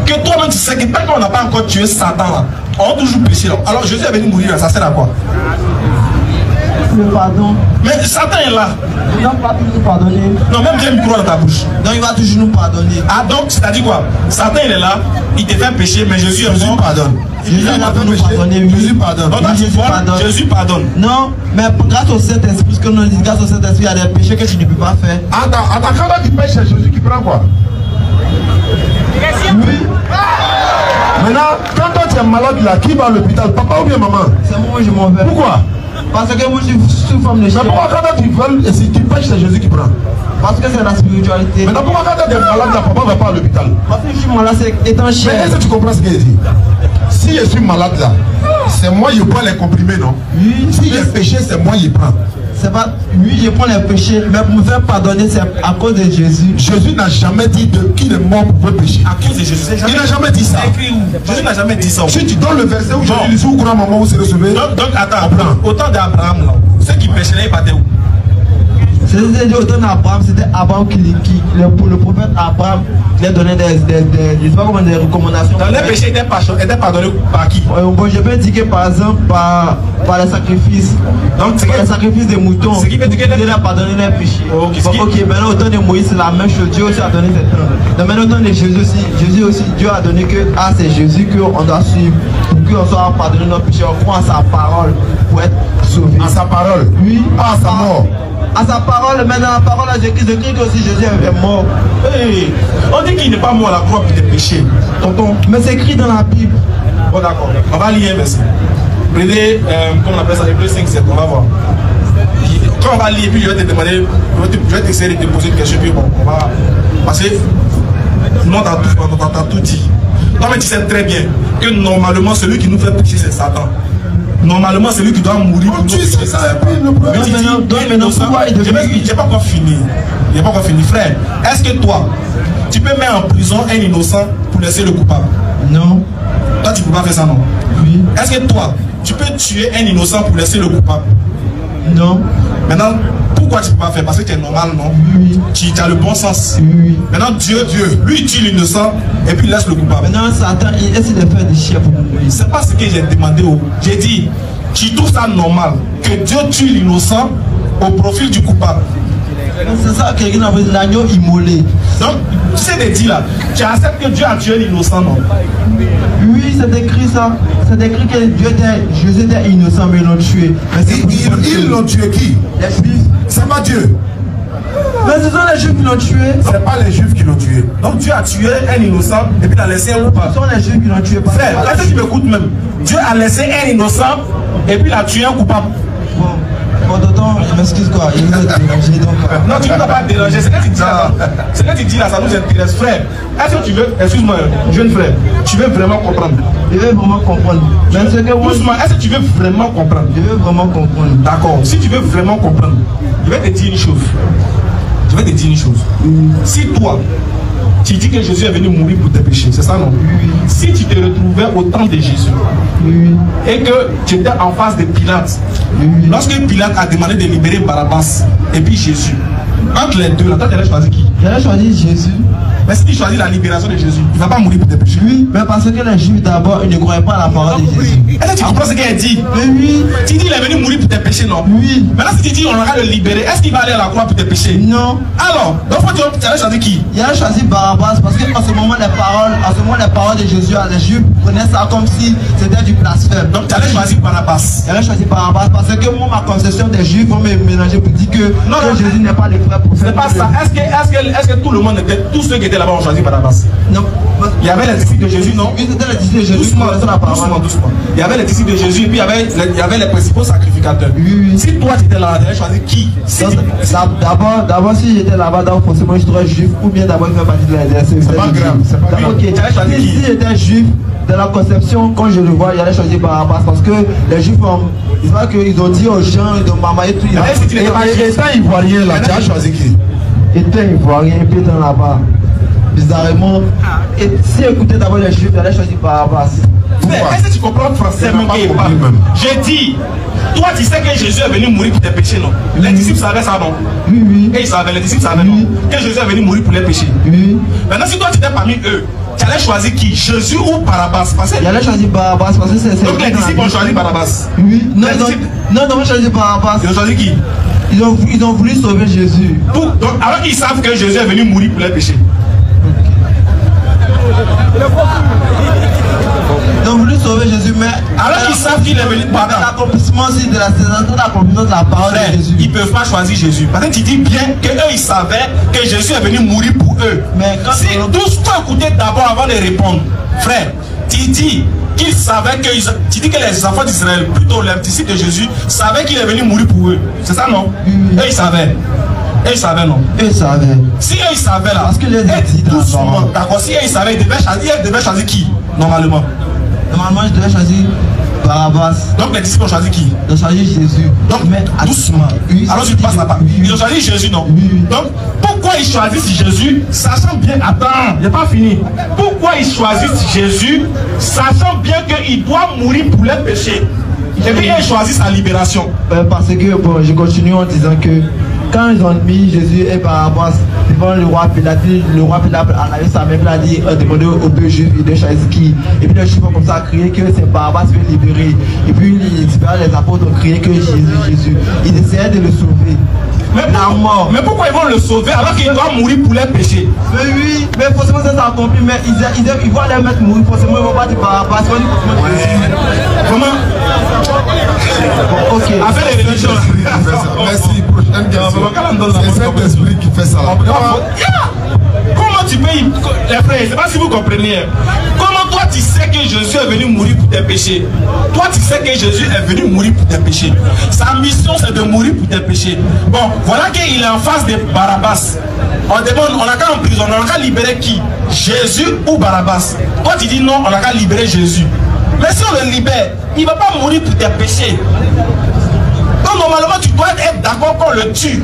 [SPEAKER 3] que toi-même tu sais que tant qu'on n'a pas encore tué Satan là, on a toujours péché là. Alors Jésus est venu mourir là, ça sert à quoi?
[SPEAKER 4] Le pardon.
[SPEAKER 3] Mais Satan est là.
[SPEAKER 4] Il n'a pas toujours pardonné.
[SPEAKER 3] Non, même j'ai un micro dans ta bouche.
[SPEAKER 4] Donc il va toujours nous pardonner.
[SPEAKER 3] Ah donc, c'est-à-dire quoi? Satan il est là, il te fait pécher, mais Jésus
[SPEAKER 1] pardonne.
[SPEAKER 4] Jésus pardonne.
[SPEAKER 3] Donc Jésus pardonne.
[SPEAKER 4] Non, mais grâce au Saint-Esprit, parce que nous dit grâce au Saint-Esprit, il y a des péchés que tu ne peux pas faire.
[SPEAKER 1] Attends, quand tu pêches, c'est Jésus qui prend quoi?
[SPEAKER 4] Oui.
[SPEAKER 1] Maintenant, quand toi tu es malade là, qui va à l'hôpital? Papa ou bien maman?
[SPEAKER 4] C'est moi, je m'en vais.
[SPEAKER 1] Pourquoi?
[SPEAKER 4] Parce que moi je suis sous forme de chien.
[SPEAKER 1] Mais pourquoi quand tu veux, et si tu pêches, c'est Jésus qui prend?
[SPEAKER 4] Parce que c'est la spiritualité.
[SPEAKER 1] Maintenant pourquoi quand tu es malade là, papa ne va pas à l'hôpital?
[SPEAKER 4] Parce que je suis malade, c'est étant chien.
[SPEAKER 1] Mais est-ce que tu comprends ce qu'il dit? Si je suis malade là, c'est moi qui prends les comprimés, non?
[SPEAKER 4] Oui.
[SPEAKER 1] Si j'ai péché, c'est moi qui prends.
[SPEAKER 4] C'est pas, oui, je prends les péchés, mais pour me faire pardonner, c'est à cause de Jésus.
[SPEAKER 1] Jésus n'a jamais dit qu'il est mort pour vos péchés.
[SPEAKER 3] À cause de Jésus.
[SPEAKER 1] Il n'a jamais dit ça.
[SPEAKER 3] Jésus n'a jamais dit ça.
[SPEAKER 1] Si tu donnes le verset où Jésus dit, si vous croyez maman, vous serez sauvé.
[SPEAKER 3] Donc attends, autant d'Abraham là, ceux qui péchaient là, ils partaient où?
[SPEAKER 4] C'est-à-dire, au temps d'Abraham, c'était Abraham le prophète Abraham, il a donné des recommandations.
[SPEAKER 3] Dans les péchés étaient pardonnés par qui?
[SPEAKER 4] Bon, je peux dire que par exemple, par les sacrifices. Donc, c'est les sacrifices des moutons.
[SPEAKER 3] Ce qui veut dire que
[SPEAKER 4] Dieu a pardonné les péchés.
[SPEAKER 3] Ok,
[SPEAKER 4] maintenant au temps de Moïse, c'est la même chose. Dieu aussi a donné cette temps. Donc, maintenant au temps de Jésus aussi, Dieu a donné que c'est Jésus qu'on doit suivre pour qu'on soit pardonné nos péchés. On croit en sa parole pour être sauvé.
[SPEAKER 1] À sa parole?
[SPEAKER 4] Oui.
[SPEAKER 1] À sa mort?
[SPEAKER 4] À sa parole, maintenant la parole à Jésus, que aussi Jésus est mort.
[SPEAKER 3] Hey, on dit qu'il n'est pas mort à la croix pour tes péchés. Tonton.
[SPEAKER 4] Mais c'est écrit dans la Bible.
[SPEAKER 3] Bon d'accord, on va lire un verset. Prenez, comment on appelle ça, Hébreux 5, 7, on va voir. Quand on va lire, puis je vais te demander, je vais t'essayer de te poser une question, puis bon, on va passer. Non, t'as tout dit. Non, mais tu sais très bien que normalement, celui qui nous fait pécher, c'est Satan. Normalement, c'est lui qui doit mourir pour nous.
[SPEAKER 1] Tu sais ça, et puis le problème.
[SPEAKER 3] J'ai pas encore fini. J'ai pas encore fini. Frère, est-ce que toi, tu peux mettre en prison un innocent pour laisser le coupable?
[SPEAKER 4] Non.
[SPEAKER 3] Toi, tu peux pas faire ça, non?
[SPEAKER 4] Oui.
[SPEAKER 3] Est-ce que toi, tu peux tuer un innocent pour laisser le coupable?
[SPEAKER 4] Non.
[SPEAKER 3] Maintenant, pourquoi tu ne peux pas faire? Parce que tu es normal, non?
[SPEAKER 4] Oui.
[SPEAKER 3] Tu as le bon sens.
[SPEAKER 4] Oui.
[SPEAKER 3] Maintenant, Dieu, lui, il tue l'innocent et puis il laisse le coupable.
[SPEAKER 4] Maintenant, Satan, il essaie de faire des chiens pour mourir.
[SPEAKER 3] C'est pas ce que j'ai demandé. J'ai dit, tu trouves ça normal que Dieu tue l'innocent au profil du coupable?
[SPEAKER 4] C'est ça que quelqu'un a dit, l'agneau immolé.
[SPEAKER 3] Donc, tu sais de dire là, tu acceptes que Dieu a tué l'innocent, non?
[SPEAKER 4] Oui, c'est écrit ça. C'est écrit que Jésus était innocent, mais ils l'ont tué.
[SPEAKER 1] Ils l'ont tué qui?
[SPEAKER 4] Les Juifs.
[SPEAKER 1] C'est pas Dieu.
[SPEAKER 4] Mais ce sont les Juifs qui l'ont tué.
[SPEAKER 1] C'est pas les Juifs qui l'ont tué.
[SPEAKER 3] Donc Dieu a tué un innocent et puis il a laissé un coupable.
[SPEAKER 4] Ce sont les Juifs qui l'ont tué.
[SPEAKER 3] Frère, est-ce que tu m'écoutes même? Dieu a laissé un innocent et puis il a tué un coupable.
[SPEAKER 4] Bon, tonton, je m'excuse quoi. Il nous a dérangé donc.
[SPEAKER 3] Non, tu ne dois pas déranger. Ce que tu dis là, ce que tu dis là, ça nous intéresse, frère. Est-ce que tu veux, excuse-moi, jeune frère, tu veux vraiment comprendre?
[SPEAKER 4] Je veux vraiment comprendre. Mais ce que moi,
[SPEAKER 3] doucement, est-ce que tu veux vraiment comprendre?
[SPEAKER 4] je veux vraiment comprendre.
[SPEAKER 3] D'accord. Si tu veux vraiment comprendre, je vais te dire une chose. Je vais te dire une chose. Si toi, tu dis que Jésus est venu mourir pour tes péchés, c'est ça non?
[SPEAKER 4] Oui.
[SPEAKER 3] Si tu te retrouvais au temps de Jésus
[SPEAKER 4] Oui.
[SPEAKER 3] et que tu étais en face de Pilate,
[SPEAKER 4] Oui.
[SPEAKER 3] lorsque Pilate a demandé de libérer Barabbas et puis Jésus, entre les deux, là, toi tu allais choisir qui?
[SPEAKER 4] J'allais choisir Jésus.
[SPEAKER 3] Mais si tu choisis la libération de Jésus, il ne va pas mourir pour tes péchés.
[SPEAKER 4] Oui, mais parce que les Juifs d'abord, ils ne croyaient pas à la parole de Jésus.
[SPEAKER 3] Est-ce que tu comprends ce qu'elle dit?
[SPEAKER 4] Mais oui.
[SPEAKER 3] Tu dis qu'il est venu mourir pour tes péchés, non?
[SPEAKER 4] Oui.
[SPEAKER 3] Maintenant, si tu dis on va le libérer, est-ce qu'il va aller à la croix pour tes péchés?
[SPEAKER 4] Non.
[SPEAKER 3] Alors, donc tu allais choisir qui?
[SPEAKER 4] Il a choisi Barabbas parce qu'en ce moment les paroles de Jésus, les Juifs prenaient ça comme si c'était du blasphème.
[SPEAKER 3] Donc tu allais choisir Barabbas.
[SPEAKER 4] Il a choisi Barabbas parce que moi, ma conception des Juifs vont me mélanger pour dire que Jésus n'est pas le frère prophète.
[SPEAKER 3] C'est pas ça. Est-ce que tout le monde était, tous ceux qui étaient là-bas ont choisi Barabbas?
[SPEAKER 4] Non.
[SPEAKER 3] Il y avait les disciples de Jésus, non?
[SPEAKER 4] Oui, c'était les disciples de Jésus.
[SPEAKER 3] Doucement, doucement. Il y avait les disciples de Jésus et puis il y avait les principaux sacrificateurs.
[SPEAKER 4] Oui.
[SPEAKER 3] Si toi tu étais là, tu allais choisir qui?
[SPEAKER 4] D'abord, si j'étais là-bas, donc forcément je serais juif ou bien d'abord je fais partie de la
[SPEAKER 1] C'est pas grave, c'est pas grave.
[SPEAKER 4] Ok,
[SPEAKER 3] Tu allais choisir qui?
[SPEAKER 4] si j'étais juif, de la conception, quand je le vois, il allait choisir Barabbas parce que les juifs, ils voient qu'ils ont dit aux gens, ils ont mamaillé tout.
[SPEAKER 3] Si tu n'étais pas juif,
[SPEAKER 1] Étant ivoirien là, tu as choisi qui?
[SPEAKER 4] Étant ivoirien, puis étant là-bas. Bizarrement, et si écoutait d'abord les juifs, il allait choisir Barabbas.
[SPEAKER 3] est-ce que tu comprends français même qu'il parle? J'ai dit, toi tu sais que Jésus est venu mourir pour tes péchés, non? Les disciples savaient ça, non?
[SPEAKER 4] Oui, oui.
[SPEAKER 3] Et ils savaient, les disciples savaient, non? Que Jésus est venu mourir pour les péchés.
[SPEAKER 4] Oui.
[SPEAKER 3] Maintenant, si toi tu étais parmi eux, tu allais choisir qui? Jésus ou Barabbas? Parce que
[SPEAKER 4] Il allait choisir Barabbas parce que c'est.
[SPEAKER 3] donc les disciples ont choisi Barabbas.
[SPEAKER 4] Oui. Non,
[SPEAKER 3] Les disciples-
[SPEAKER 4] ils ont choisi Barabbas.
[SPEAKER 3] Ils ont choisi qui?
[SPEAKER 4] Ils ont voulu sauver Jésus.
[SPEAKER 3] Donc, alors qu'ils savent que Jésus est venu mourir pour les péchés.
[SPEAKER 4] Ils ont voulu sauver Jésus, mais
[SPEAKER 3] Alors qu'ils savent qu'il est venu pour
[SPEAKER 4] l'accomplissement aussi de l'accomplissement de la parole de Jésus.
[SPEAKER 3] ils ne peuvent pas choisir Jésus. Parce que tu dis bien qu'eux, ils savaient que Jésus est venu mourir pour eux.
[SPEAKER 4] Mais quand
[SPEAKER 3] Si tous toi écoutez d'abord avant de répondre, frère, tu dis qu'ils savaient que tu dis que les enfants d'Israël, plutôt les disciples de Jésus, savaient qu'il est venu mourir pour eux. C'est ça, non? Eux, ils savaient. Eux, ils savaient, non?
[SPEAKER 4] Eux savaient.
[SPEAKER 3] Si eux, ils savaient là,
[SPEAKER 4] Parce que les dit dans la
[SPEAKER 3] doucement,
[SPEAKER 4] parole.
[SPEAKER 3] d'accord, si eux, ils savaient, ils devaient choisir qui, normalement?
[SPEAKER 4] Normalement, je devais choisir Barabbas.
[SPEAKER 3] Donc les disciples ont choisi qui?
[SPEAKER 4] De choisir Jésus.
[SPEAKER 3] Donc,
[SPEAKER 4] mais
[SPEAKER 3] doucement.
[SPEAKER 4] Oui,
[SPEAKER 3] Alors tu passes là-bas.
[SPEAKER 4] oui, oui.
[SPEAKER 3] Ils ont choisi Jésus, non?
[SPEAKER 4] Oui.
[SPEAKER 3] Donc, pourquoi ils choisissent Jésus, sachant bien, attends, j'ai pas fini. Pourquoi ils choisissent Jésus, sachant bien qu'il doit mourir pour les péchés? Et puis ils choisissent sa libération.
[SPEAKER 4] Parce que, bon, je continue en disant que quand ils ont mis Jésus et Barabbas devant le roi Pilate a lavé sa main, il a dit, demandé aux deux juifs de choisir qui. Et puis les juifs ont comme ça crié que c'est Barabbas qui veut libérer. Et puis les apôtres ont crié que Jésus. Ils essayaient de le sauver.
[SPEAKER 3] Mais pourquoi ils vont le sauver alors qu'il doit mourir pour les péchés?
[SPEAKER 4] Mais oui, mais forcément ça s'est accompli, mais ils vont les mettre mourir, forcément ils vont pas dire Barabbas, ils vont dire forcément Jésus.
[SPEAKER 3] Comment?
[SPEAKER 4] Ok.
[SPEAKER 3] Avec les religions.
[SPEAKER 1] Merci, prochaine question. C'est cet esprit qui fait ça.
[SPEAKER 3] Comment tu peux y... Les frères, je ne sais pas si vous comprenez. Comment toi tu sais que Jésus est venu mourir pour tes péchés? Toi tu sais que Jésus est venu mourir pour tes péchés. Sa mission c'est de mourir pour tes péchés. Bon, voilà qu'il est en face de Barabbas. On demande, on n'a qu'à emprisonner, on n'a qu'à libérer qui? Jésus ou Barabbas? Toi tu dis non, on n'a qu'à libérer Jésus. Mais si on le libère, il ne va pas mourir pour tes péchés. Donc normalement tu dois être d'accord qu'on le tue.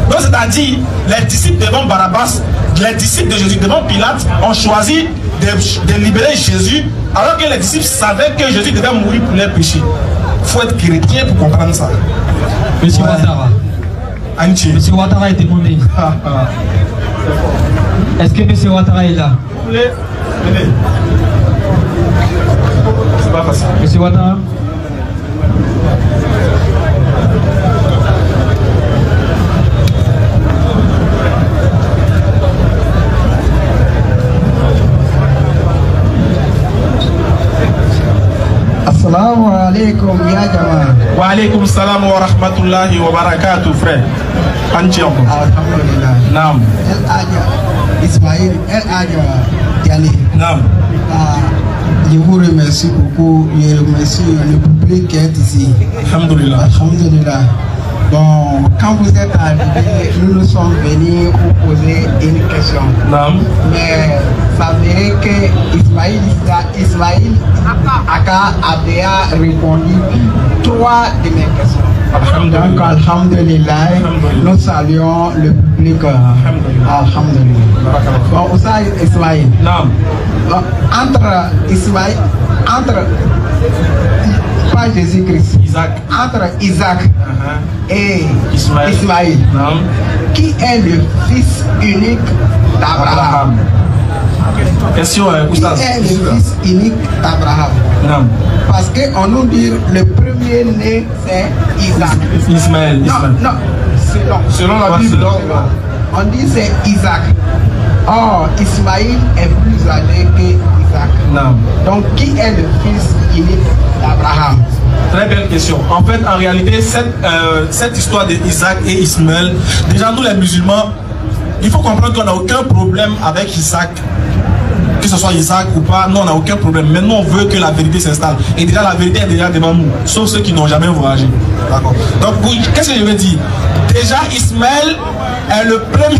[SPEAKER 3] Donc c'est-à-dire, les disciples devant Barabbas, les disciples de Jésus devant Pilate ont choisi de libérer Jésus, alors que les disciples savaient que Jésus devait mourir pour leurs péchés. Il faut être chrétien pour comprendre ça.
[SPEAKER 2] Monsieur Ouattara.
[SPEAKER 3] Antier.
[SPEAKER 2] Monsieur Ouattara est demandé. Est-ce que Monsieur Ouattara est là?
[SPEAKER 3] Venez. C'est pas facile.
[SPEAKER 2] Monsieur Ouattara.
[SPEAKER 5] Assalamu alaikum ya jama.
[SPEAKER 3] Wa alaikum salam wa rahmatullahi wa barakatuh, frère. Antier.
[SPEAKER 5] Alhamdulillah.
[SPEAKER 3] Naam.
[SPEAKER 5] El Hadja Ismaël El Hadja Diané.
[SPEAKER 3] Naam.
[SPEAKER 5] Je vous remercie beaucoup. Je remercie le public qui est ici.
[SPEAKER 3] Alhamdulillah.
[SPEAKER 5] Alhamdulillah. Bon, quand vous êtes arrivés, nous sommes venus vous poser une question.
[SPEAKER 3] Naam.
[SPEAKER 5] Mais ça veut que Ismaël Aka a déjà répondu 3 de mes questions. Donc, alhamdulillah, nous saluons le public. Alhamdulillah. Bon, ça, Ismaël.
[SPEAKER 3] Naam.
[SPEAKER 5] Entre pas Jésus-Christ, entre Isaac et Ismaël, qui est le fils unique d'Abraham?
[SPEAKER 3] Question,
[SPEAKER 5] qui est le fils unique d'Abraham?
[SPEAKER 3] Non.
[SPEAKER 5] Parce qu'on nous dit le premier né c'est Isaac.
[SPEAKER 3] Ismaël.
[SPEAKER 5] Non,
[SPEAKER 3] selon la Bible.
[SPEAKER 5] On dit c'est Isaac. Or, Ismaël est plus âgé que Isaac.
[SPEAKER 3] Non.
[SPEAKER 5] Donc, qui est le fils unique d'Abraham?
[SPEAKER 3] Très belle question. En fait, en réalité, cette histoire d'Isaac et Ismaël, déjà nous les musulmans, il faut comprendre qu'on n'a aucun problème avec Isaac. Que ce soit Isaac ou pas, nous on n'a aucun problème. Maintenant on veut que la vérité s'installe. Et déjà la vérité est déjà devant nous, sauf ceux qui n'ont jamais voyagé. D'accord. Donc qu'est-ce que je veux dire? Déjà Ismaël est le premier.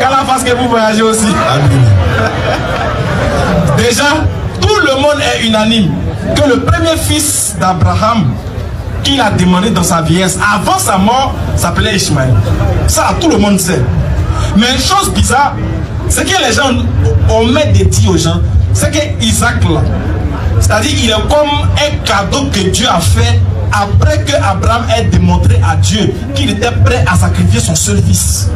[SPEAKER 3] Qu'à la face que vous voyagez aussi. Déjà, tout le monde est unanime que le premier fils d'Abraham qu'il a demandé dans sa vieillesse, avant sa mort, s'appelait Ismaël. Ça, tout le monde sait. Mais une chose bizarre, c'est que les gens, on met des dits aux gens, c'est que Isaac là, c'est-à-dire il est comme un cadeau que Dieu a fait après que Abraham ait démontré à Dieu qu'il était prêt à sacrifier son seul fils.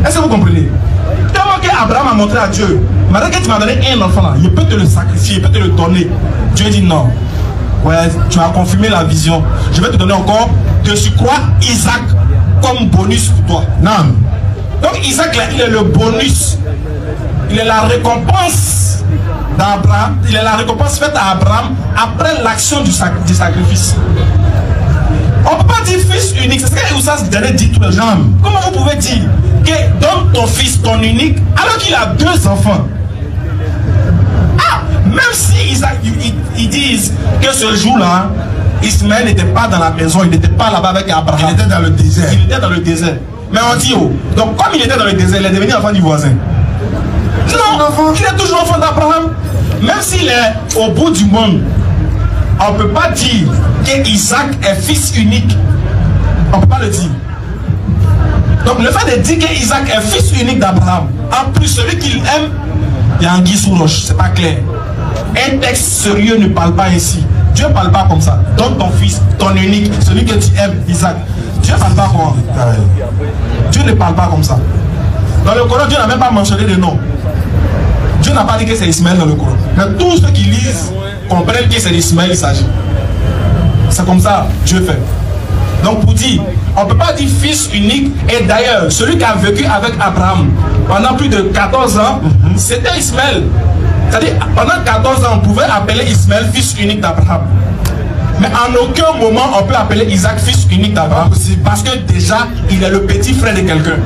[SPEAKER 3] Est-ce que vous comprenez? Tellement qu'Abraham a montré à Dieu, maintenant que tu m'as donné un enfant là, il peut te le sacrifier, il peut te le donner. Dieu dit non. Ouais, tu as confirmé la vision. Je vais te donner encore de surcroît Isaac comme bonus pour toi. Non. Donc Isaac là, il est le bonus. Il est la récompense d'Abraham. Il est la récompense faite à Abraham après l'action du sacrifice. On ne peut pas dire fils unique. C'est ce que Oussas dit tout le temps. Comment vous pouvez dire que donne ton fils, ton unique, alors qu'il a 2 enfants? Même si Isaac, ils disent que ce jour-là, Ismaël n'était pas dans la maison, il n'était pas là-bas avec Abraham. Il était dans le désert. Il était dans le désert. Mais on dit, oh, donc comme il était dans le désert, il est devenu enfant du voisin. Non, il est toujours enfant d'Abraham. Même s'il est au bout du monde, on ne peut pas dire qu'Isaac est fils unique. On ne peut pas le dire. Donc le fait de dire qu'Isaac est fils unique d'Abraham, en plus celui qu'il aime, il y a un guise sous roche, c'est pas clair. Un texte sérieux ne parle pas ainsi. Dieu ne parle pas comme ça. Donne ton fils, ton unique, celui que tu aimes, Isaac. Dieu ne parle pas comme ça. Dieu ne parle pas comme ça. Dans le Coran, Dieu n'a même pas mentionné de nom. Dieu n'a pas dit que c'est Ismaël dans le Coran. Mais tous ceux qui lisent comprennent que c'est d'Ismaël il s'agit. C'est comme ça Dieu fait. Donc pour dire, on ne peut pas dire fils unique. Et d'ailleurs, celui qui a vécu avec Abraham pendant plus de 14 ans, c'était Ismaël. C'est-à-dire, pendant 14 ans, on pouvait appeler Ismaël fils unique d'Abraham. Mais en aucun moment, on peut appeler Isaac fils unique d'Abraham. Parce que déjà, il est le petit frère de quelqu'un.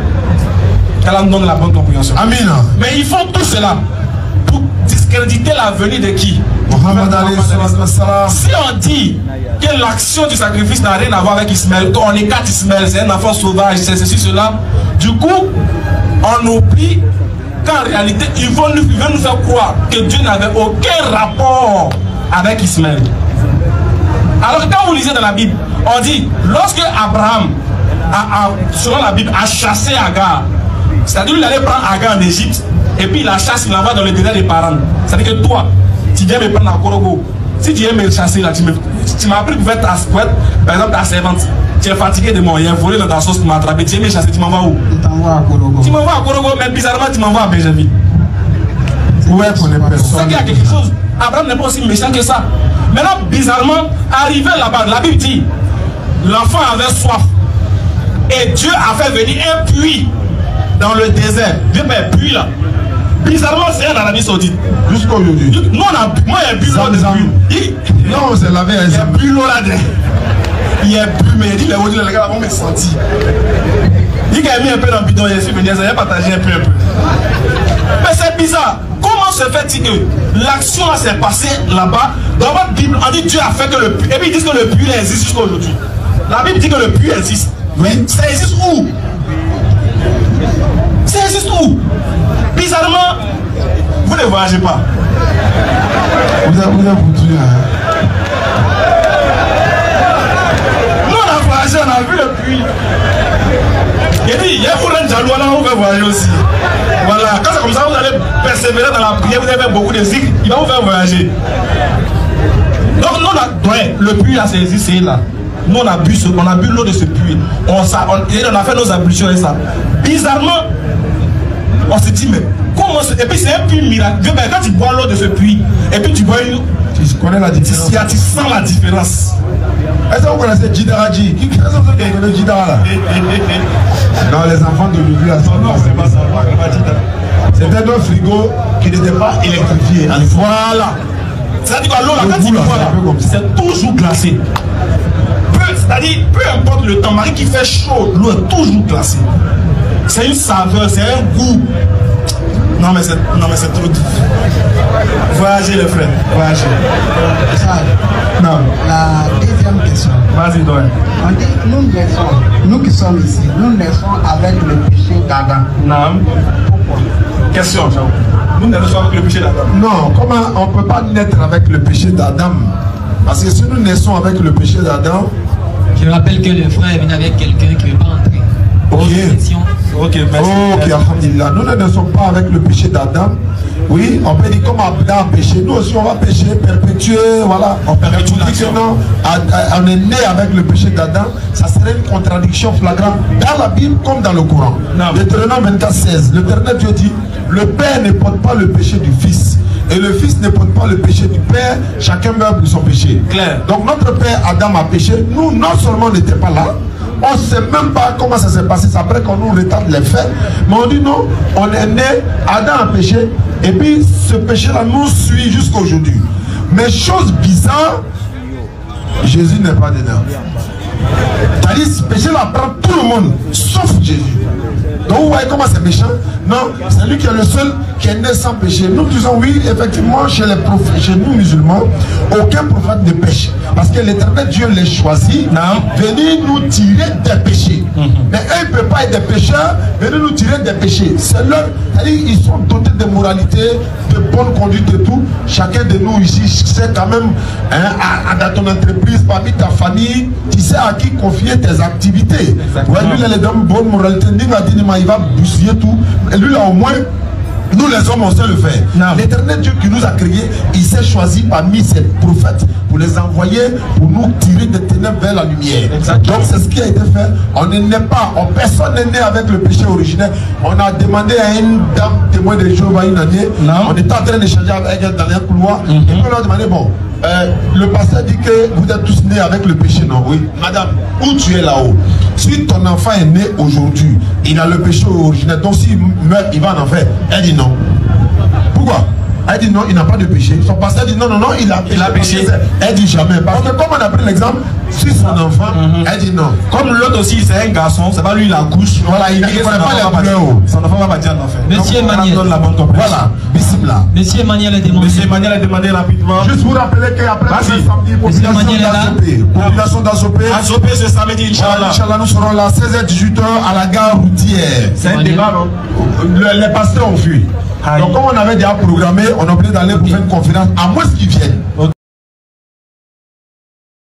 [SPEAKER 3] Qu'Allah nous donne la bonne compréhension.
[SPEAKER 1] Amen.
[SPEAKER 3] Mais ils font tout cela pour discréditer la venue de qui?
[SPEAKER 1] Mohammed alayhi salam.
[SPEAKER 3] Si on dit que l'action du sacrifice n'a rien à voir avec Ismaël, qu'on écarte Ismaël, c'est un enfant sauvage, c'est ceci, cela, du coup, on oublie qu'en réalité, ils vont nous faire croire que Dieu n'avait aucun rapport avec Ismaël. Alors quand vous lisez dans la Bible, on dit, lorsque Abraham, selon la Bible, a chassé Agar, c'est-à-dire qu'il allait prendre Agar en Égypte, et puis il la chasse, il l'envoie dans le désert des Paran. C'est-à-dire que toi, tu viens me prendre à Korogo. Si tu viens me chasser là, tu m'as pris pour faire ta squette, par exemple ta servante. Tu es fatigué de moi, il y a un volet dans ta sauce pour m'attraper. Tu viens me chasser, tu m'envoies où?
[SPEAKER 5] Je t'envoie à Korogo.
[SPEAKER 3] Tu m'envoies à Korogo, mais bizarrement tu m'envoies à Benjamin.
[SPEAKER 1] Où est qu'on est personne?
[SPEAKER 3] C'est qu'il y a quelque chose. Abraham n'est pas aussi méchant que ça. Maintenant, bizarrement, arrivé là-bas, la Bible dit, l'enfant avait soif. Et Dieu a fait venir un puits dans le désert. Dieu met un puits là. Bizarrement, c'est en Arabie Saoudite.
[SPEAKER 1] Jusqu'à aujourd'hui.
[SPEAKER 3] Nous, moi, il y a bu l'eau de puits.
[SPEAKER 1] Non, c'est la veille.
[SPEAKER 3] Il y a bu l'eau là-dedans. Il y a bu, mais il dit, les gars vont me sentir. Il a mis un peu dans le bidon, il est venu, il a partagé un peu. Mais c'est bizarre. Comment se fait-il que l'action s'est passée là-bas? Dans votre Bible, on dit Dieu a fait que le puits. Et puis ils disent que le puits existe jusqu'à aujourd'hui. La Bible dit que le puits existe. Oui. Ça existe où? Ça existe où? Bizarrement, vous ne voyagez pas.
[SPEAKER 1] Vous avez foutu,
[SPEAKER 3] Nous on a voyagé, on a vu le puits. Il dit, il y a pour un jaloux là, on va voyager aussi. Voilà, quand c'est comme ça, vous allez persévérer dans la prière, vous allez faire beaucoup de zikr, il va vous faire voyager. Donc nous, le puits là, c'est là. Nous on a bu l'eau de ce puits. On a fait nos ablutions et ça. Bizarrement, on se dit, mais comment et puis c'est un puits miraculeux. Quand tu bois l'eau de ce puits, et puis tu bois une.
[SPEAKER 1] Tu connais la différence.
[SPEAKER 3] Tu sens la différence.
[SPEAKER 1] Est-ce que vous connaissez Jidaraji? Qui connaît Jidara là? Non, les enfants de l'oubli là, non, c'est pas ça. C'était un frigo qui n'était pas électrifié.
[SPEAKER 3] Voilà. C'est-à-dire que l'eau là, quand tu bois là, c'est toujours glacé. C'est-à-dire, peu importe le temps, Marie qui fait chaud, l'eau est toujours glacée. C'est une saveur, c'est un goût. Non mais c'est trop difficile. Voyagez les frères, voyagez.
[SPEAKER 5] Non. La deuxième question.
[SPEAKER 3] Vas-y, Doyen.
[SPEAKER 5] On dit, nous qui sommes ici, nous naissons avec le péché d'Adam.
[SPEAKER 3] Non.
[SPEAKER 5] Pourquoi?
[SPEAKER 3] Question, nous naissons avec le péché d'Adam.
[SPEAKER 1] Non, comment on ne peut pas naître avec le péché d'Adam? Parce que si nous naissons avec le péché d'Adam.
[SPEAKER 2] Je rappelle que le frère est venu avec quelqu'un qui ne veut pas entrer.
[SPEAKER 1] Ok, merci. Ok, alhamdulillah. Nous ne naissons pas avec le péché d'Adam. Oui, on peut dire comme Adam a péché. Nous aussi, on va pécher, perpétuer. Voilà. On perpétue l'action. On est né avec le péché d'Adam. Ça serait une contradiction flagrante dans la Bible comme dans le Coran. Deutéronome 24:16. L'Éternel Dieu dit, le Père ne porte pas le péché du Fils. Et le Fils ne porte pas le péché du Père. Chacun meurt pour son péché.
[SPEAKER 3] Claire.
[SPEAKER 1] Donc notre Père Adam a péché. Nous, non seulement on n'était pas là, on ne sait même pas comment ça s'est passé. C'est après qu'on nous retarde les faits. Mais on dit non, on est né, Adam a péché. Et puis ce péché-là nous suit jusqu'à aujourd'hui. Mais chose bizarre, Jésus n'est pas dedans. C'est-à-dire ce péché-là prend tout le monde, sauf Jésus. Donc vous voyez comment c'est méchant? Non, c'est lui qui est le seul qui est né sans péché. Nous disons oui, effectivement, chez les prophètes, chez nous musulmans, aucun prophète ne pêche. Parce que l'Éternel Dieu les choisit, venir nous tirer des péchés. Mais eux, ils ne peuvent pas être des pécheurs, venir nous tirer des péchés. C'est leur, c'est-à-dire ils sont dotés de moralité, de bonne conduite et tout. Chacun de nous ici sait quand même, hein, dans ton entreprise, parmi ta famille, tu sais à qui confier tes activités. Ouais, lui, il a les bonnes moralités, il va bousiller tout. Et lui, là, au moins, nous les hommes, on sait le faire. L'Éternel Dieu qui nous a créés, il s'est choisi parmi ses prophètes pour les envoyer, pour nous tirer des ténèbres vers la lumière. Donc c'est ce qui a été fait. On n'est pas, personne n'est né avec le péché originel. On a demandé à une dame témoin de Jéhovah une année, on était en train d'échanger avec elle dans un couloir, et puis on leur a demandé, bon, le pasteur dit que vous êtes tous nés avec le péché, non? Oui. Madame, où tu es là-haut? Si ton enfant est né aujourd'hui, il a le péché originel, donc s'il meurt, il va en enfer. Elle dit non. Pourquoi? Elle dit non, il n'a pas de péché. Son pasteur dit non, il a péché. Elle dit jamais. Parce que comme on a pris l'exemple, si son enfant, elle dit non.
[SPEAKER 3] Comme l'autre aussi, c'est un garçon, c'est pas lui la couche.
[SPEAKER 1] Voilà, il ne connaît pas les couleurs.
[SPEAKER 3] Son enfant va partir en enfer.
[SPEAKER 2] Monsieur Emmanuel.
[SPEAKER 1] Voilà, bismillah.
[SPEAKER 2] Monsieur Emmanuel a demandé.
[SPEAKER 3] Monsieur Emmanuel a demandé rapidement.
[SPEAKER 1] Juste vous rappeler qu'après le samedi, population d'Azopé.
[SPEAKER 3] Azopé ce samedi, Inch'Allah.
[SPEAKER 1] Inch'Allah, nous serons là 16h-18h à la gare routière.
[SPEAKER 3] C'est un débat, non?
[SPEAKER 1] Les pasteurs ont fui. Donc comme on avait déjà programmé, on a oublié d'aller pour faire une conférence, à moins qu'ils viennent.